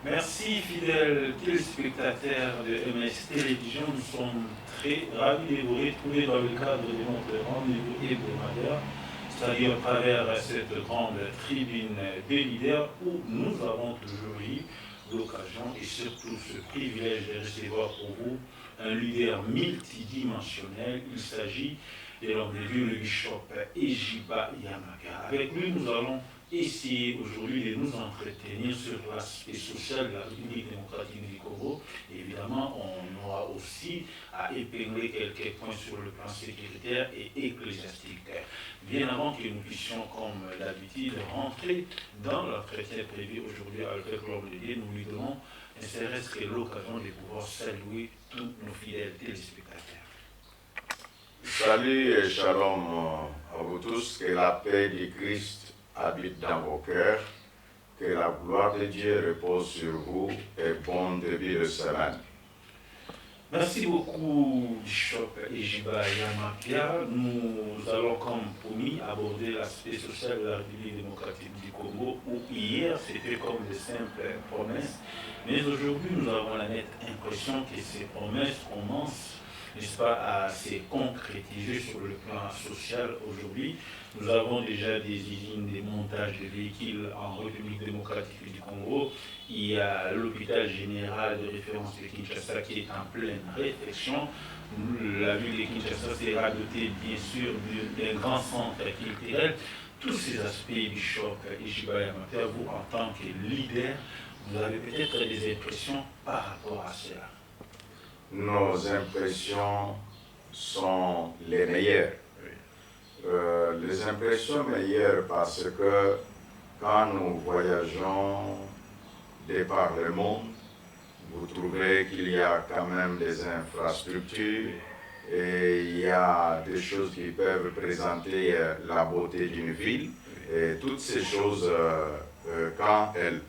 Merci fidèles téléspectateurs de MS Télévision, nous sommes très ravis de vous retrouver dans le cadre de notre rendez-vous hebdomadaire, c'est-à-dire à travers cette grande tribune des leaders où nous avons toujours eu l'occasion et surtout ce privilège de recevoir pour vous un leader multidimensionnel. Il s'agit de l'homme de Dieu, le bishop Ejiba Yamaga. Avec lui, nous allons essayer aujourd'hui de nous entretenir sur l'aspect social de la République démocratique du Congo. Et évidemment, on aura aussi à épingler quelques points sur le plan sécuritaire et ecclésiastique. Bien avant que nous puissions, comme d'habitude, rentrer dans l'entretien prévu aujourd'hui avec l'homme de Dieu, nous lui donnons ne serait-ce que l'occasion de pouvoir saluer tous nos fidèles téléspectateurs. Salut et shalom à vous tous, que la paix du Christ habite dans vos cœurs, que la gloire de Dieu repose sur vous et bon début de semaine. Merci beaucoup, Bishop Ejiba Yamaga. Nous allons, comme promis, aborder l'aspect social de la République démocratique du Congo, où hier c'était comme de simples promesses, mais aujourd'hui nous avons la nette impression que ces promesses commencent, n'est-ce pas, à se concrétiser sur le plan social aujourd'hui. Nous avons déjà des usines de montage de véhicules en République démocratique du Congo. Il y a l'hôpital général de référence de Kinshasa qui est en pleine réflexion. La ville de Kinshasa sera dotée bien sûr d'un grand centre culturel. Tous ces aspects, Bishop Ejiba Yamaga, vous en tant que leader, vous avez peut-être des impressions par rapport à cela. Nos impressions sont les meilleures. Les impressions meilleures parce que quand nous voyageons de par le monde, vous trouvez qu'il y a quand même des infrastructures et il y a des choses qui peuvent présenter la beauté d'une ville. Et toutes ces choses, quand elles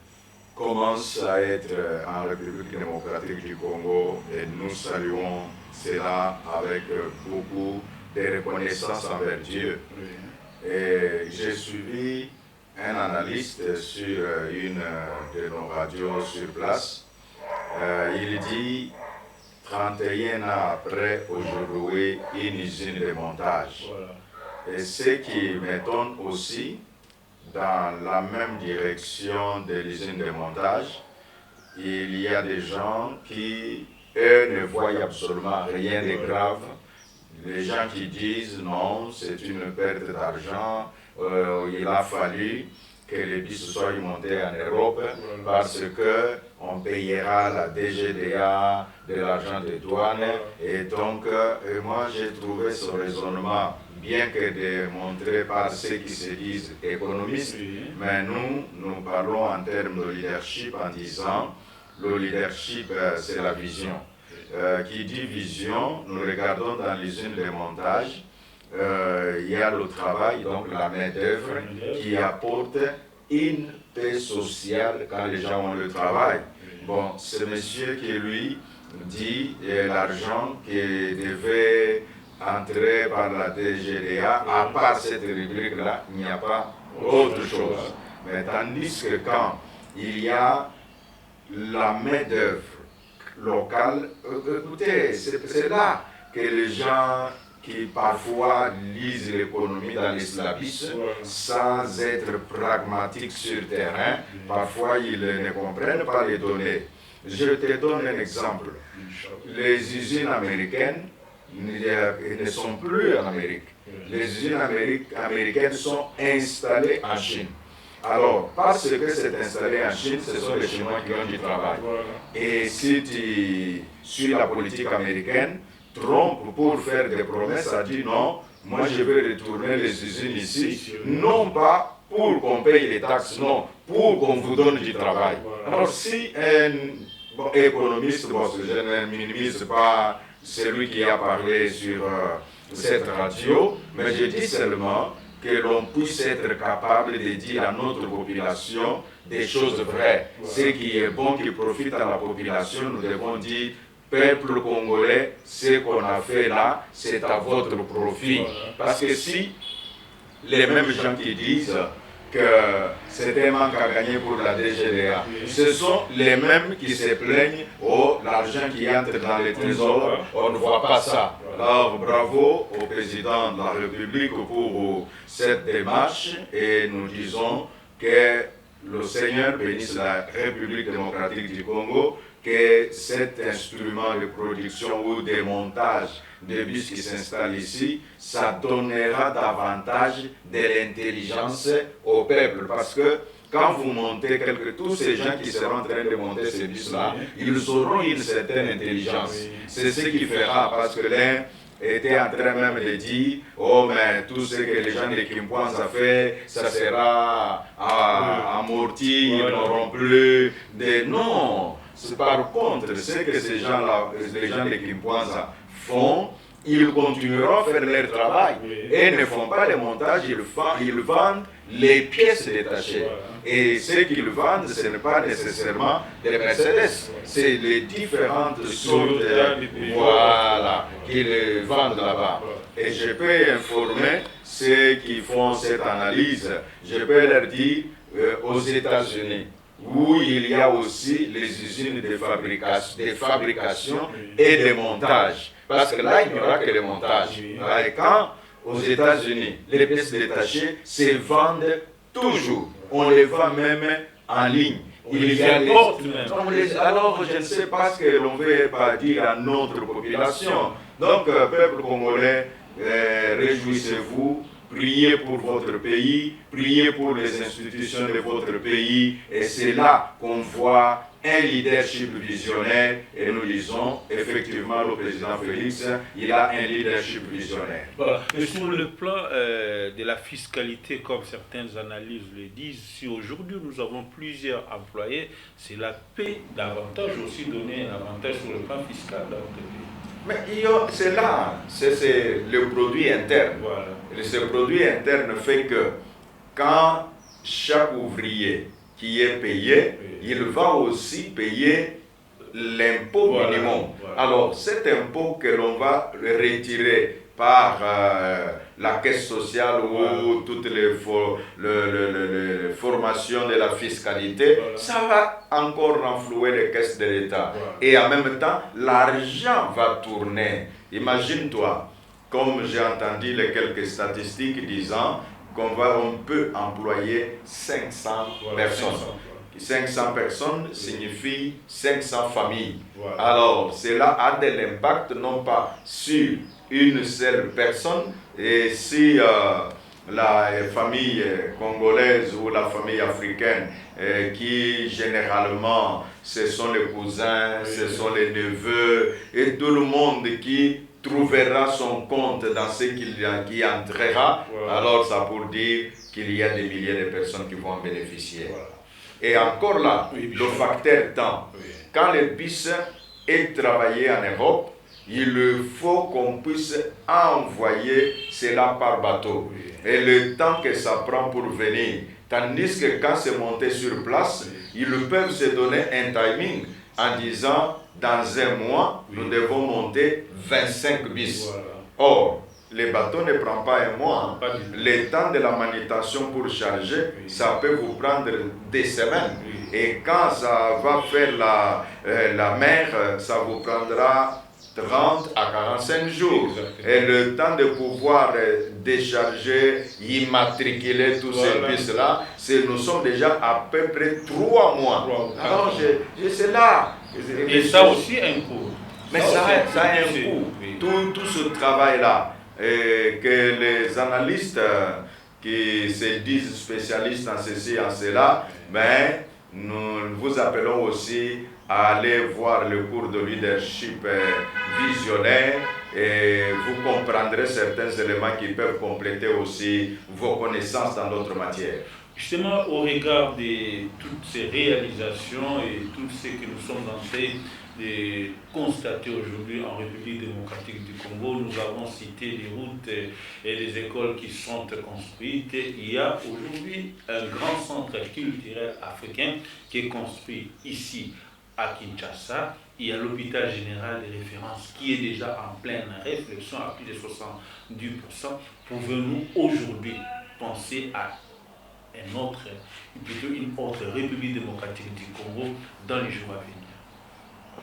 commencent à être en République démocratique du Congo, et nous saluons cela avec beaucoup de reconnaissance envers Dieu. Et j'ai suivi un analyste sur une de nos radios sur place. Il dit 31 ans après aujourd'hui une usine de montage. Et ce qui m'étonne aussi, dans la même direction de l'usine de montage, il y a des gens qui, eux, ne voient absolument rien de grave. Les gens qui disent non, c'est une perte d'argent, il a fallu que les bus soient montés en Europe parce qu'on payera la DGDA de l'argent des douanes. Et donc, moi j'ai trouvé ce raisonnement, bien que démontré par ceux qui se disent économistes, mais nous parlons en termes de leadership en disant le leadership c'est la vision. Qui dit vision, nous regardons dans l'usine de montage, il y a le travail, donc la main-d'œuvre, qui apporte une paix sociale quand les gens ont le travail. Bon, ce monsieur qui lui dit l'argent qui devait entrer par la DGDA, à part cette rubrique-là, il n'y a pas autre chose. Mais tandis que quand il y a la main-d'œuvre locale, écoutez, c'est là que les gens qui parfois lisent l'économie dans l'esclavisme sans être pragmatiques sur terrain, parfois ils ne comprennent pas les données. Je te donne un exemple. Les usines américaines ne sont plus en Amérique. Les usines américaines sont installées en Chine. Alors, parce que c'est installé en Chine, ce sont les Chinois qui ont du travail. Et si tu suis la politique américaine, Trump, pour faire des promesses, a dit non, moi je vais retourner les usines ici, non pas pour qu'on paye les taxes, non, pour qu'on vous donne du travail. Alors si un économiste, je ne minimise pas celui qui a parlé sur cette radio, mais je dis seulement que l'on puisse être capable de dire à notre population des choses vraies. Ce qui est bon, qui profite à la population, nous devons dire, peuple congolais, ce qu'on a fait là, c'est à votre profit. Parce que si les mêmes gens qui disent que c'était un manque à gagner pour la DGDA. Ce sont les mêmes qui se plaignent, oh, l'argent qui entre dans les trésors, on ne voit pas ça. Alors bravo au président de la République pour cette démarche et nous disons que le Seigneur bénisse la République démocratique du Congo, que cet instrument de production ou de montage de bus qui s'installe ici, ça donnera davantage de l'intelligence au peuple. Parce que quand vous montez tous ces gens qui seront en train de monter ces bus-là, ils auront une certaine intelligence. C'est ce qui fera, parce que l'un était en train même de dire, oh mais tout ce que les gens de Kimpoanza ont fait, ça sera amorti, ils n'auront plus de... Non, par contre, ce que ces gens-là, les gens de Kimpoanza font, ils continueront à faire leur travail et ne font pas les montages, ils vendent les pièces détachées. Et ce qu'ils vendent, ce n'est pas nécessairement des Mercedes, c'est les différentes sortes voilà, qu'ils vendent là-bas. Et je peux informer ceux qui font cette analyse, je peux leur dire aux États-Unis, où il y a aussi les usines de fabrication et de montage. Parce que là, il n'y aura que le montage. Et quand, aux États-Unis, les pièces détachées se vendent toujours. On les vend même en ligne. Il y a alors, je ne sais pas ce que l'on veut pas dire à notre population. Donc, peuple congolais, réjouissez-vous. Priez pour votre pays, priez pour les institutions de votre pays, et c'est là qu'on voit un leadership visionnaire, et nous disons effectivement le président Félix, il a un leadership visionnaire. Voilà. Et sur le plan de la fiscalité, comme certaines analyses le disent, si aujourd'hui nous avons plusieurs employés, cela paie davantage aussi donner un avantage sur le plan fiscal dans notre pays. Mais c'est là, c'est le produit interne. Voilà. Et ce produit interne fait que quand chaque ouvrier qui est payé, il va aussi payer l'impôt minimum. Voilà. Alors cet impôt que l'on va retirer par la caisse sociale ou toutes les formations de la fiscalité, ça va encore renflouer les caisses de l'État. Et en même temps, l'argent va tourner. Imagine-toi, comme j'ai entendu les quelques statistiques disant qu'on peut employer 500 personnes. 500 personnes signifie 500 familles. Alors, cela a de l'impact non pas sur une seule personne, et si la famille congolaise ou la famille africaine, qui généralement ce sont les cousins, ce sont les neveux, et tout le monde qui trouvera son compte dans ce qui entrera, alors ça pour dire qu'il y a des milliers de personnes qui vont en bénéficier. Et encore là, le facteur temps. Quand le bus est travaillé en Europe, il faut qu'on puisse envoyer cela par bateau. Et le temps que ça prend pour venir. Tandis que quand c'est monté sur place, ils peuvent se donner un timing en disant, dans un mois, nous devons monter 25 bis. Or, les bateaux ne prennent pas un mois. Le temps de la manutention pour charger, ça peut vous prendre des semaines. Et quand ça va faire la mer, ça vous prendra 30 à 45 jours. Et le temps de pouvoir décharger, immatriculer tous ces bus-là, nous sommes déjà à peu près 3 mois. Alors, c'est là. Et ça aussi a un coût. Mais ça a un coût. Tout ce travail-là, que les analystes qui se disent spécialistes en ceci, en cela, mais nous vous appelons aussi à aller voir le cours de leadership visionnaire, et vous comprendrez certains éléments qui peuvent compléter aussi vos connaissances dans d'autres matières. Justement, au regard de toutes ces réalisations et tout ce que nous sommes en train de constater aujourd'hui en République démocratique du Congo, nous avons cité les routes et les écoles qui sont construites. Il y a aujourd'hui un grand centre culturel africain qui est construit ici à Kinshasa. Il y a l'hôpital général de référence qui est déjà en pleine réflexion à plus de 70%. Pouvons-nous aujourd'hui penser à plutôt une autre République démocratique du Congo dans les jours à venir.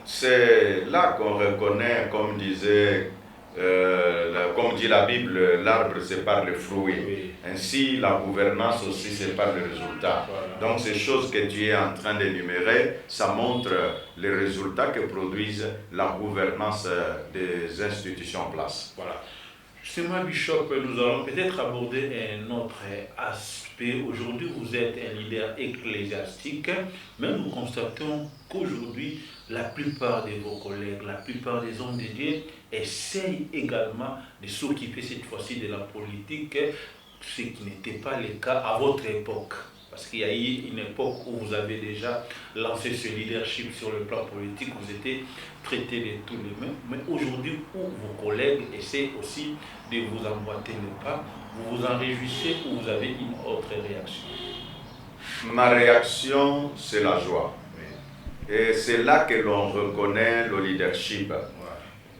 C'est là qu'on reconnaît, comme disait, comme dit la Bible, l'arbre c'est par le fruit. Oui. Ainsi, la gouvernance aussi c'est par le résultat. Voilà. Donc ces choses que tu es en train d'énumérer, ça montre les résultats que produisent la gouvernance des institutions en place. Voilà. Justement, Bishop, nous allons peut-être aborder un autre aspect. Aujourd'hui, vous êtes un leader ecclésiastique, mais nous constatons qu'aujourd'hui, la plupart de vos collègues, la plupart des hommes de Dieu essayent également de s'occuper cette fois-ci de la politique, ce qui n'était pas le cas à votre époque. Parce qu'il y a eu une époque où vous avez déjà lancé ce leadership sur le plan politique, vous étiez traité de tous les mêmes. Mais aujourd'hui, où vos collègues essaient aussi de vous emboîter le pas, vous vous en réjouissez ou vous avez une autre réaction? Ma réaction, c'est la joie. Et c'est là que l'on reconnaît le leadership.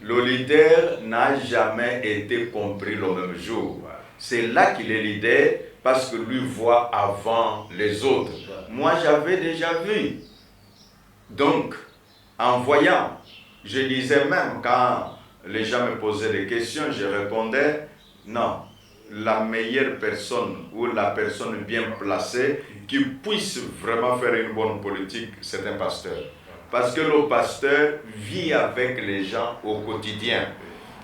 Le leader n'a jamais été compris le même jour. C'est là qu'il est leader parce que lui voit avant les autres. Moi, j'avais déjà vu. Donc, en voyant, je disais même quand les gens me posaient des questions, je répondais, non, la meilleure personne ou la personne bien placée qui puisse vraiment faire une bonne politique, c'est un pasteur. Parce que le pasteur vit avec les gens au quotidien.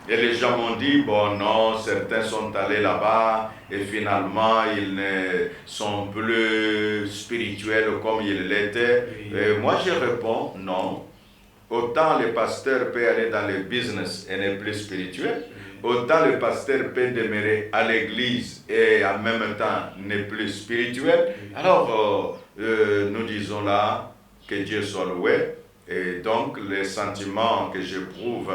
Et les gens m'ont dit, bon non, certains sont allés là-bas et finalement ils ne sont plus spirituels comme ils l'étaient. Et moi je réponds, non. Autant le pasteur peut aller dans le business et n'est plus spirituel, autant le pasteur peut demeurer à l'église et en même temps n'est plus spirituel. Alors nous disons là que Dieu soit loué. Et donc les sentiments que j'éprouve,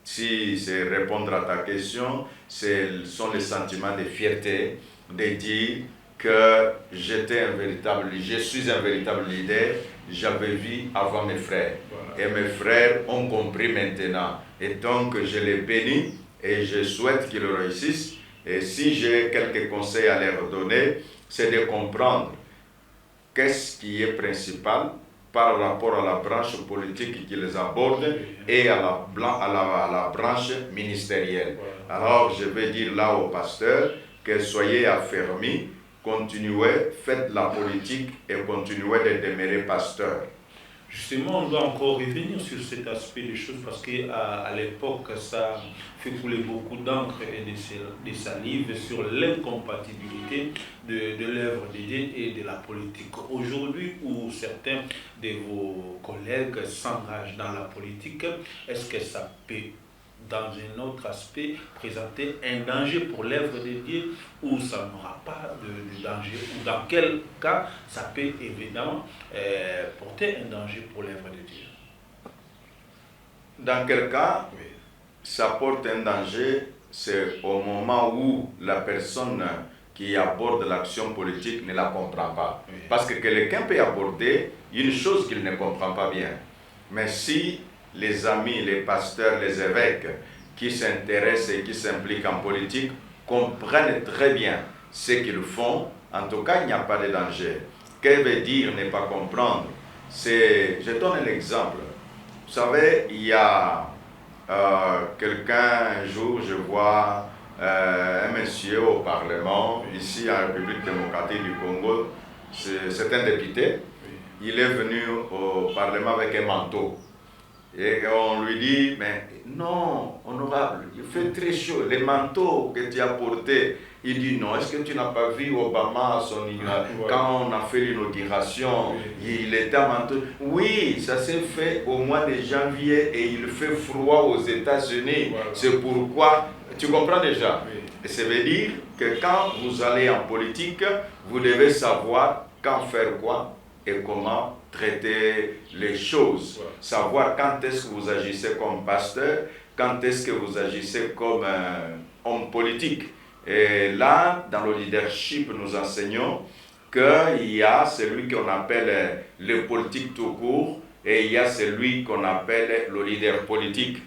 si c'est répondre à ta question, sont les sentiments de fierté, de dire que je suis un véritable leader, j'avais vu avant mes frères. Voilà. Et mes frères ont compris maintenant. Et donc je les bénis et je souhaite qu'ils réussissent. Et si j'ai quelques conseils à leur donner, c'est de comprendre qu'est-ce qui est principal par rapport à la branche politique qu'ils abordent et à la branche ministérielle. Alors je vais dire là aux pasteurs que soyez affermis, continuez, faites la politique et continuez de demeurer pasteur. Justement, on doit encore revenir sur cet aspect des choses parce qu'à l'époque, ça fait couler beaucoup d'encre et de salive sur l'incompatibilité de l'œuvre de Dieu et de la politique. Aujourd'hui, où certains de vos collègues s'engagent dans la politique, est-ce que ça peut, dans un autre aspect, présenter un danger pour l'œuvre de Dieu ou ça n'aura pas de danger, ou dans quel cas ça peut évidemment porter un danger pour l'œuvre de Dieu? Dans quel cas ça porte un danger? C'est au moment où la personne qui aborde l'action politique ne la comprend pas. Parce que quelqu'un peut aborder une chose qu'il ne comprend pas bien. Mais si les amis, les pasteurs, les évêques qui s'intéressent et qui s'impliquent en politique comprennent très bien ce qu'ils font, en tout cas, il n'y a pas de danger. Que veut dire ne pas comprendre? Je donne un exemple. Vous savez, il y a quelqu'un, un jour, je vois un monsieur au Parlement, ici en République démocratique du Congo, c'est un député. Il est venu au Parlement avec un manteau. Et on lui dit, mais non, honorable, il fait très chaud. Les manteaux que tu as portés, il dit non, est-ce que tu n'as pas vu Obama quand on a fait l'inauguration, il était en manteau? Oui, ça s'est fait au mois de janvier et il fait froid aux États-Unis. C'est pourquoi, tu comprends déjà? Et ça veut dire que quand vous allez en politique, vous devez savoir quand faire quoi et comment traiter les choses, savoir quand est-ce que vous agissez comme pasteur, quand est-ce que vous agissez comme homme politique. Et là, dans le leadership, nous enseignons qu'il y a celui qu'on appelle le politique tout court et il y a celui qu'on appelle le leader politique.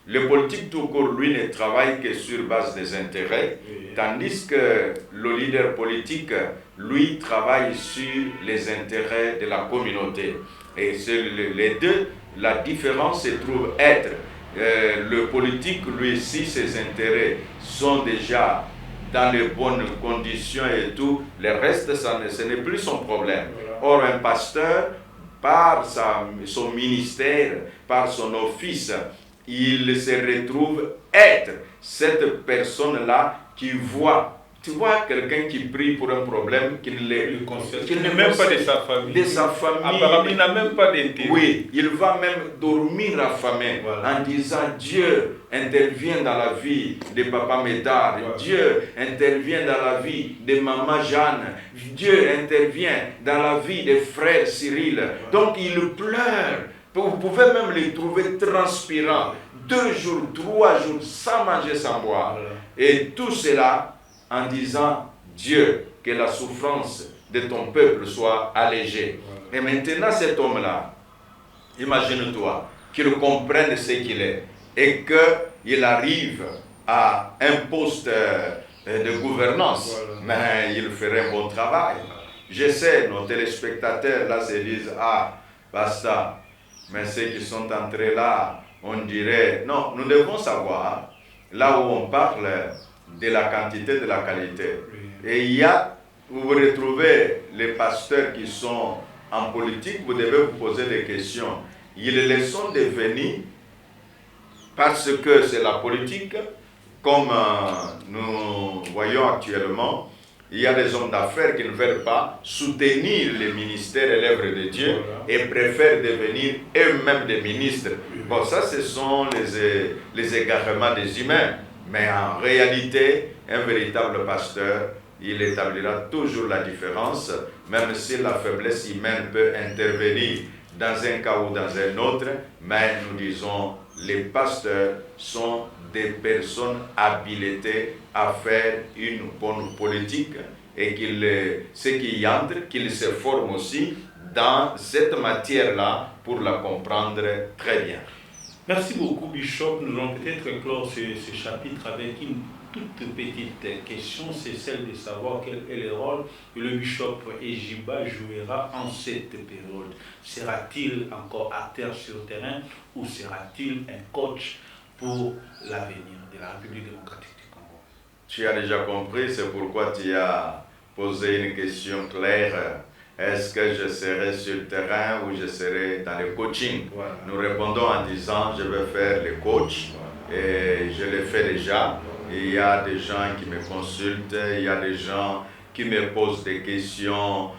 Le politique tout court, lui, ne travaille que sur base des intérêts, tandis que le leader politique lui travaille sur les intérêts de la communauté. Et les deux, la différence se trouve être le politique, lui aussi, ses intérêts sont déjà dans les bonnes conditions et tout, le reste, ce n'est plus son problème. Or, un pasteur, par son ministère, par son office, il se retrouve être cette personne-là qui voit. Tu vois quelqu'un qui prie pour un problème qui n'est même pas de sa famille. De sa famille. Apparemment, il n'a même pas d'intérêt. Oui, il va même dormir affamé en disant Dieu intervient dans la vie de Papa Médard, Dieu intervient dans la vie de Maman Jeanne, Dieu intervient dans la vie des frères Cyril. Donc il pleure. Vous pouvez même les trouver transpirants, 2 jours, 3 jours, sans manger, sans boire. Et tout cela en disant, Dieu, que la souffrance de ton peuple soit allégée. Et maintenant, cet homme-là, imagine-toi, qu'il comprenne ce qu'il est et qu'il arrive à un poste de gouvernance, mais il ferait un bon travail. Je sais, nos téléspectateurs là se disent, ah, basta, mais ceux qui sont entrés là, on dirait, non, nous devons savoir, là où on parle de la quantité, de la qualité. Et il y a, vous retrouvez les pasteurs qui sont en politique, vous devez vous poser des questions. Ils les sont devenus parce que c'est la politique, comme nous voyons actuellement. Il y a des hommes d'affaires qui ne veulent pas soutenir les ministères et l'œuvre de Dieu et préfèrent devenir eux-mêmes des ministres. Bon, ça, ce sont les égarements des humains. Mais en réalité, un véritable pasteur, il établira toujours la différence, même si la faiblesse humaine peut intervenir dans un cas ou dans un autre. Mais nous disons, les pasteurs sont des personnes habilitées à faire une bonne politique et ceux qui y entrent, qu'ils se forment aussi dans cette matière-là pour la comprendre très bien. Merci beaucoup, Bishop. Nous allons peut-être clore ce chapitre avec une toute petite question, c'est celle de savoir quel est le rôle que le Bishop Ejiba jouera en cette période. Sera-t-il encore acteur sur le terrain ou sera-t-il un coach pour l'avenir de la République démocratique du Congo? Tu as déjà compris, c'est pourquoi tu as posé une question claire. Est-ce que je serai sur le terrain ou je serai dans le coaching? Nous répondons en disant, je vais faire le coach et je le fais déjà. Il y a des gens qui me consultent, il y a des gens qui me posent des questions,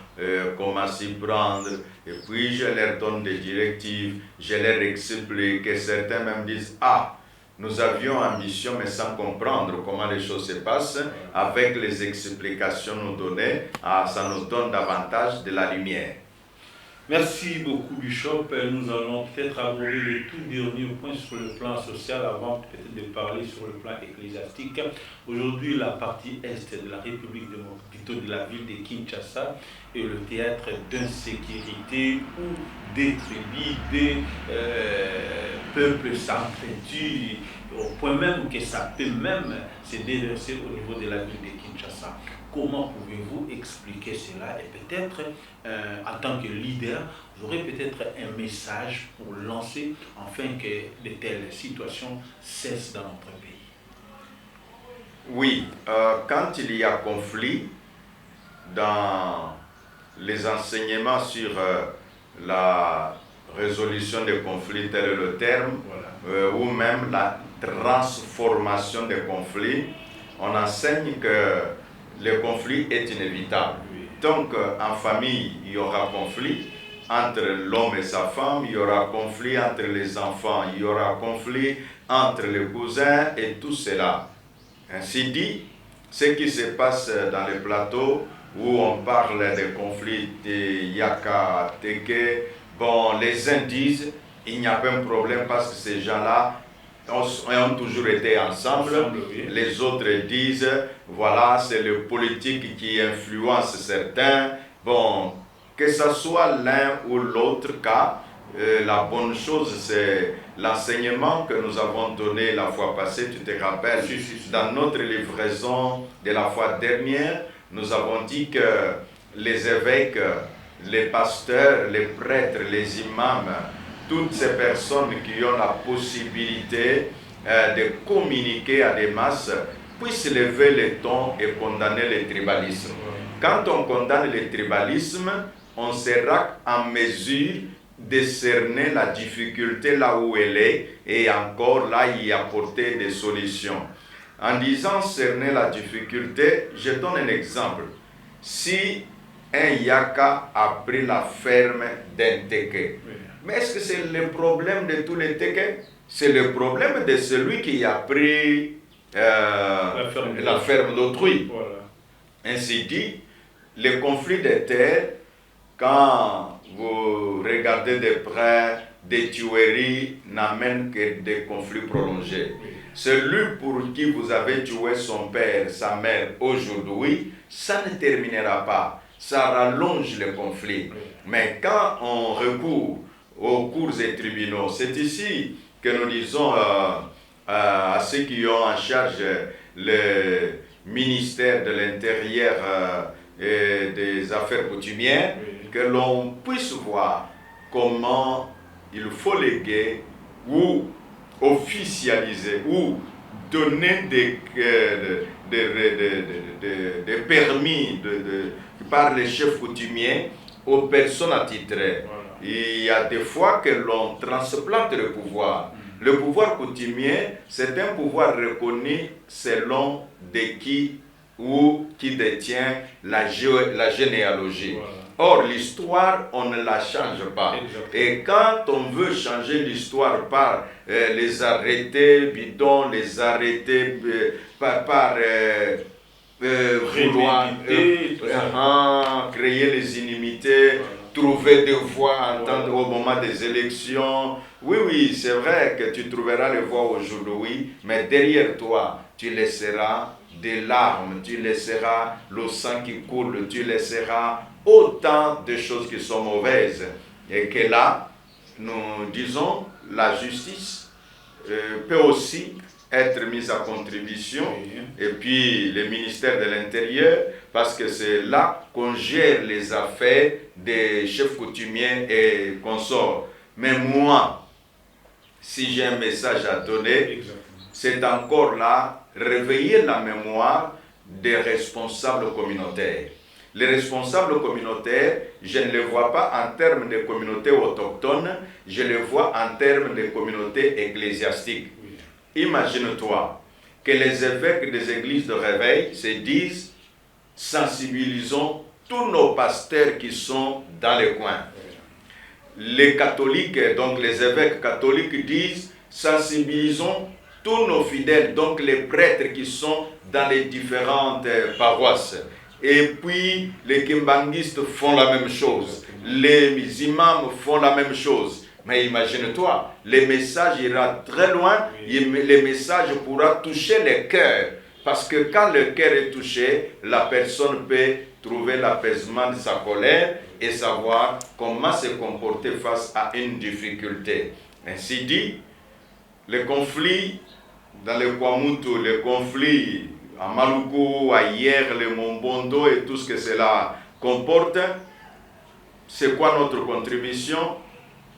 comment s'y prendre. Et puis je leur donne des directives, je leur explique, et certains même disent, ah, nous avions ambition mais sans comprendre comment les choses se passent. Avec les explications nous données, ça nous donne davantage de la lumière. Merci beaucoup, Bishop. Nous allons peut-être aborder le tout dernier point sur le plan social avant peut-être de parler sur le plan ecclésiastique. Aujourd'hui, la partie est de la République plutôt de la ville de Kinshasa est le théâtre d'insécurité où des tribus, des peuples s'entretuent au point même que ça peut même se déverser au niveau de la ville de Kinshasa. Comment pouvez-vous expliquer cela? Et peut-être, en tant que leader, vous aurez peut-être un message pour lancer afin que de telles situations cessent dans notre pays. Oui, quand il y a conflit, dans les enseignements sur la résolution des conflits, tel est le terme, ou même la transformation des conflits, on enseigne que le conflit est inévitable. Donc, en famille, il y aura conflit entre l'homme et sa femme, il y aura conflit entre les enfants, il y aura conflit entre les cousins et tout cela. Ainsi dit, ce qui se passe dans les plateaux où on parle des conflits de Yaka, Teke, bon, les uns disent il n'y a pas de problème parce que ces gens-là ont toujours été ensemble. Les autres disent, voilà, c'est le politique qui influence certains. Bon, que ce soit l'un ou l'autre cas, la bonne chose, c'est l'enseignement que nous avons donné la fois passée. Tu te rappelles, dans notre livraison de la fois dernière, nous avons dit que les évêques, les pasteurs, les prêtres, les imams, toutes ces personnes qui ont la possibilité de communiquer à des masses, puissent lever le ton et condamner le tribalisme. Quand on condamne le tribalisme, on sera en mesure de cerner la difficulté là où elle est et encore là y apporter des solutions. En disant cerner la difficulté, je donne un exemple. Si un Yaka a pris la ferme d'un Teke, mais est-ce que c'est le problème de tous les Teke? C'est le problème de celui qui a pris la ferme d'autrui. Voilà. Ainsi dit, les conflits de terre, quand vous regardez de près, des tueries n'amènent que des conflits prolongés. Celui pour qui vous avez tué son père, sa mère aujourd'hui, ça ne terminera pas. Ça rallonge le conflit. Mais quand on recourt aux cours et tribunaux, c'est ici que nous disons à ceux qui ont en charge le ministère de l'Intérieur et des Affaires coutumières, que l'on puisse voir comment il faut léguer ou officialiser ou donner des permis par les chefs coutumiers aux personnes attitrées. Voilà. Il y a des fois que l'on transplante le pouvoir. Le pouvoir coutumier, c'est un pouvoir reconnu selon de qui ou qui détient la généalogie. Voilà. Or, l'histoire, on ne la change pas. Exactement. Et quand on veut changer l'histoire par les arrêtés bidons, les arrêtés par vouloir créer les inimitiés, voilà, trouver des voix entendre au moment des élections. Oui, c'est vrai que tu trouveras les voix aujourd'hui, mais derrière toi, tu laisseras des larmes, tu laisseras le sang qui coule, tu laisseras autant de choses qui sont mauvaises. Et que là, nous disons, la justice peut aussi être mise à contribution, et puis le ministère de l'Intérieur, parce que c'est là qu'on gère les affaires des chefs coutumiers et consorts. Mais moi, si j'ai un message à donner, c'est encore là, réveiller la mémoire des responsables communautaires. Les responsables communautaires, je ne les vois pas en termes de communautés autochtones, je les vois en termes de communautés ecclésiastiques. Imagine-toi que les évêques des églises de réveil se disent « sensibilisons tous nos pasteurs qui sont dans les coins ». Les catholiques, donc les évêques catholiques disent « sensibilisons tous nos fidèles, donc les prêtres qui sont dans les différentes paroisses ». Et puis les kimbanguistes font la même chose, les imams font la même chose. Mais imagine-toi, le message ira très loin, le message pourra toucher les cœurs. Parce que quand le cœur est touché, la personne peut trouver l'apaisement de sa colère et savoir comment se comporter face à une difficulté. Ainsi dit, les conflits dans le Kwamutu, les conflits à Maluku, à Hier, le Mombondo et tout ce que cela comporte, c'est quoi notre contribution?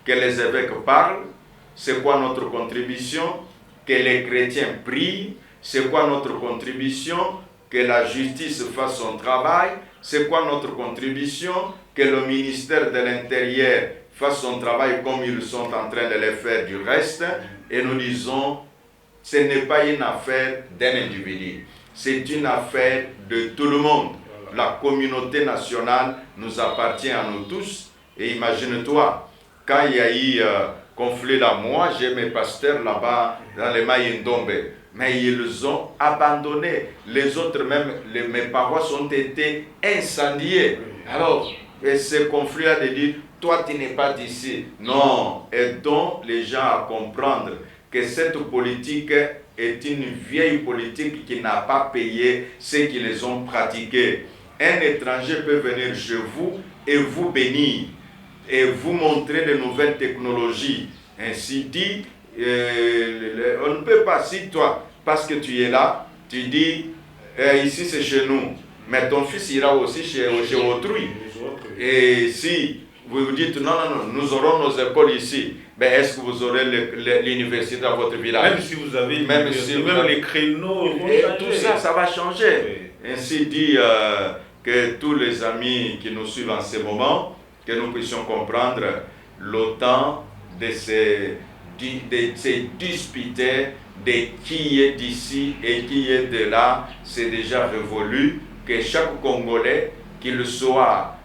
Que les évêques parlent. C'est quoi notre contribution? Que les chrétiens prient. C'est quoi notre contribution? Que la justice fasse son travail. C'est quoi notre contribution? Que le ministère de l'Intérieur fasse son travail comme ils sont en train de le faire du reste. Et nous disons, ce n'est pas une affaire d'un individu. C'est une affaire de tout le monde. La communauté nationale nous appartient à nous tous. Et imagine-toi, quand il y a eu conflit là, moi j'ai mes pasteurs là-bas dans les Mayindombe, mais ils ont abandonné. Les autres même, mes paroisses ont été incendiées. Alors, et ce conflit-là de dire, toi tu n'es pas d'ici. Non, aidons les gens à comprendre que cette politique est une vieille politique qui n'a pas payé ceux qui les ont pratiqués. Un étranger peut venir chez vous et vous bénir et vous montrer de nouvelles technologies. Ainsi dit, on ne peut pas, si toi, parce que tu es là, tu dis, ici c'est chez nous, mais ton fils ira aussi chez autrui. Et si vous vous dites non, nous aurons nos écoles ici, ben est-ce que vous aurez l'université dans votre village? Même si vous avez même les créneaux, et tout ça, ça va changer. Oui. Ainsi dit que tous les amis qui nous suivent en ce moment, que nous puissions comprendre l'OTAN de ces disputés de qui est d'ici et qui est de là, c'est déjà révolu, que chaque Congolais, qu'il soit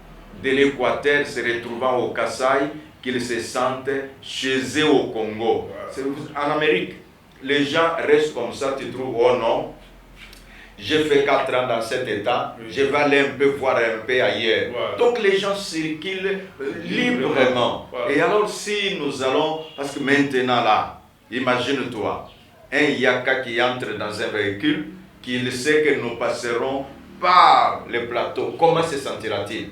de l'Équateur se retrouvant au Kasaï, qu'il se sente chez eux au Congo. En Amérique, les gens restent comme ça, tu trouves, oh non, j'ai fait 4 ans dans cet état, je vais aller un peu voir un peu ailleurs. Donc les gens circulent librement. Et alors si nous allons, parce que maintenant là, imagine-toi, un Yaka qui entre dans un véhicule, qu'il sait que nous passerons par le plateau, comment se sentira-t-il?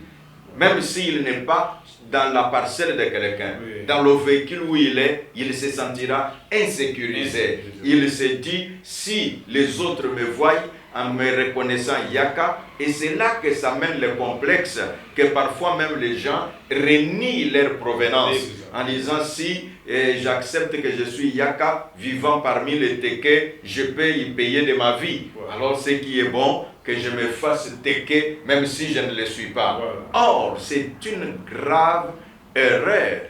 Même s'il n'est pas dans la parcelle de quelqu'un, dans le véhicule où il est, il se sentira insécurisé. Il se dit, si les autres me voient en me reconnaissant Yaka, et c'est là que ça mène le complexe, que parfois même les gens renient leur provenance, en disant, si j'accepte que je suis Yaka, vivant parmi les Téké, je peux y payer de ma vie. Alors ce qui est bon, que je me fasse Téké, même si je ne le suis pas. Or, c'est une grave erreur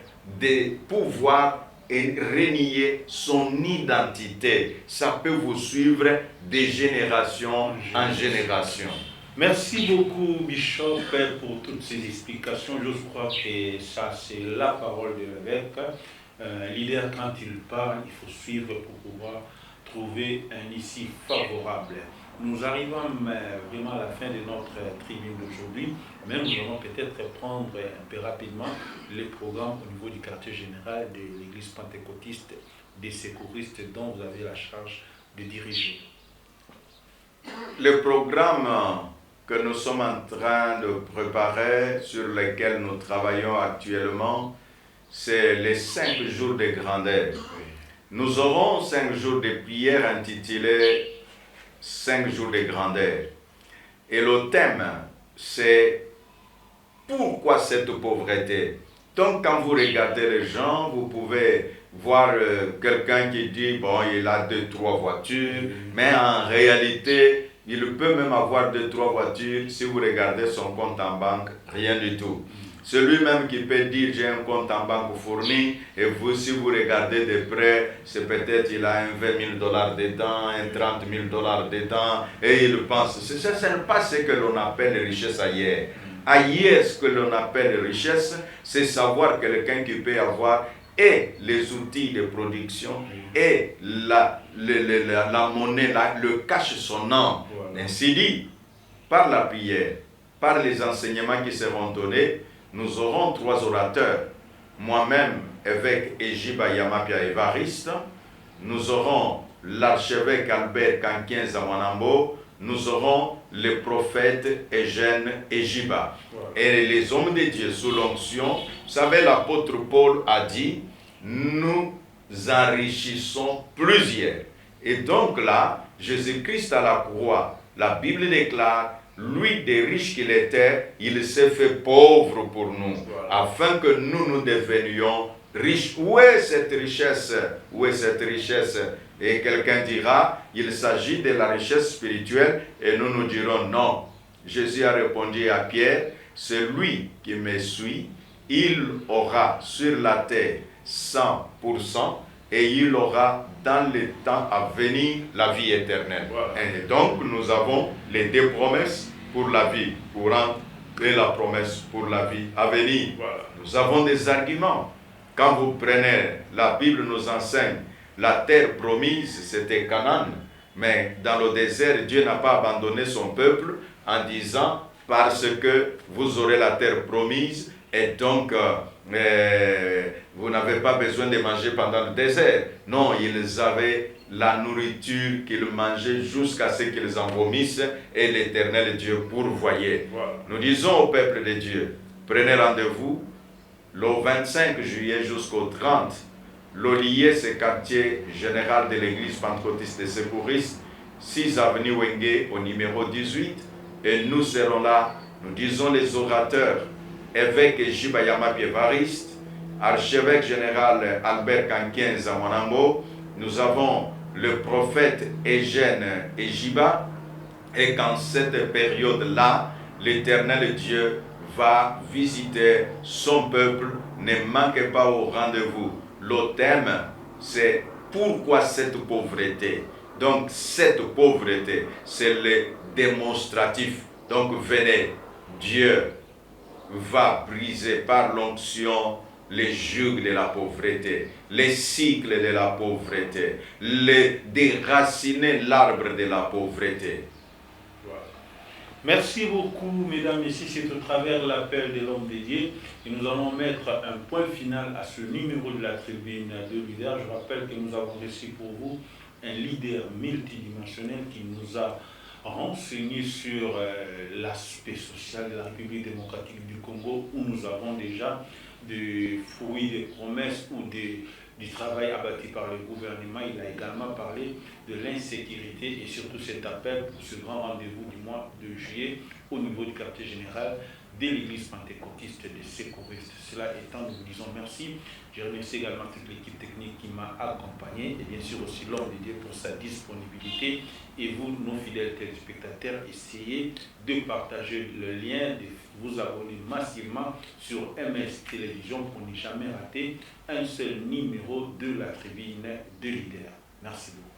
de pouvoir renier son identité. Ça peut vous suivre de génération en génération. Merci beaucoup, Bishop, pour toutes ces explications. Je crois que ça, c'est la parole de l'évêque. Un leader, quand il parle, il faut suivre pour pouvoir trouver un issue favorable. Nous arrivons vraiment à la fin de notre tribune d'aujourd'hui, mais nous allons peut-être prendre un peu rapidement les programmes au niveau du quartier général de l'église pentecôtiste des secouristes dont vous avez la charge de diriger. Le programme que nous sommes en train de préparer, sur lequel nous travaillons actuellement, c'est les 5 jours de grandeur. Nous aurons 5 jours de prière intitulés 5 jours de grandeur. Et le thème, c'est pourquoi cette pauvreté? Donc quand vous regardez les gens, vous pouvez voir quelqu'un qui dit, bon, il a 2-3 voitures, mais en réalité, il peut même avoir 2-3 voitures. Si vous regardez son compte en banque, rien du tout. Celui-même qui peut dire j'ai un compte en banque fourni, et vous, si vous regardez de près, c'est peut-être il a un 20 000 $ dedans, un 30 000 $ dedans, et il pense. Ce n'est pas ce que l'on appelle richesse ailleurs. Ailleurs, ce que l'on appelle richesse, c'est savoir quelqu'un qui peut avoir et les outils de production et la monnaie, le cash sonnant. Ainsi dit, par la prière, par les enseignements qui seront donnés, nous aurons 3 orateurs. Moi-même, évêque Ejiba Yamapia Évariste. Nous aurons l'archevêque Albert Kankien Zawanambo. Nous aurons le prophète Eugène Ejiba. Et les hommes de Dieu sous l'onction, vous savez, l'apôtre Paul a dit, nous enrichissons plusieurs. Et donc là, Jésus-Christ à la croix, la Bible déclare, lui, des riches qu'il était, il s'est fait pauvre pour nous, afin que nous devenions riches. Où est cette richesse? Où est cette richesse? Et quelqu'un dira, il s'agit de la richesse spirituelle, et nous dirons non. Jésus a répondu à Pierre, celui qui me suit, il aura sur la terre 100%, et il aura dans le temps à venir la vie éternelle. Et donc nous avons les 2 promesses pour la vie courante et la promesse pour la vie à venir. Nous avons des arguments. Quand vous prenez, la Bible nous enseigne, la terre promise c'était Canaan, mais dans le désert, Dieu n'a pas abandonné son peuple en disant, parce que vous aurez la terre promise, et donc vous n'avez pas besoin de manger pendant le désert. Non, ils avaient la nourriture qu'ils mangeaient jusqu'à ce qu'ils en vomissent, et l'Éternel Dieu pourvoyait. Nous disons au peuple de Dieu, prenez rendez-vous le 25 juillet jusqu'au 30, l'Olier, c'est quartier général de l'église pentecôtiste des secouristes, 6 avenue Wenge au numéro 18, et nous serons là. Nous disons les orateurs, évêque Jibayama Évariste, archevêque général Albert Kankien Zamanambo, nous avons le prophète Eugène Ejiba, et qu'en cette période-là, l'Éternel Dieu va visiter son peuple. Ne manquez pas au rendez-vous. Le thème, c'est pourquoi cette pauvreté. Donc cette pauvreté, c'est le démonstratif. Donc venez, Dieu va briser par l'onction les jugs de la pauvreté, les cycles de la pauvreté, déraciner l'arbre de la pauvreté. Merci beaucoup, mesdames et messieurs. C'est au travers l'appel de l'homme dédié et nous allons mettre un point final à ce numéro de la tribune de leader. Je rappelle que nous avons reçu pour vous un leader multidimensionnel qui nous a renseigné sur l'aspect social de la République démocratique du Congo, où nous avons déjà des fruits, des promesses ou du travail abattu par le gouvernement. Il a également parlé de l'insécurité et surtout cet appel pour ce grand rendez-vous du mois de juillet au niveau du quartier général de l'église pentecôtiste de Sécouristes. Cela étant, nous vous disons merci. Je remercie également toute l'équipe technique qui m'a accompagné et bien sûr aussi l'homme de Dieu pour sa disponibilité. Et vous, nos fidèles téléspectateurs, essayez de partager le lien, de vous abonner massivement sur MS Télévision pour ne jamais rater un seul numéro de la tribune de leader. Merci beaucoup.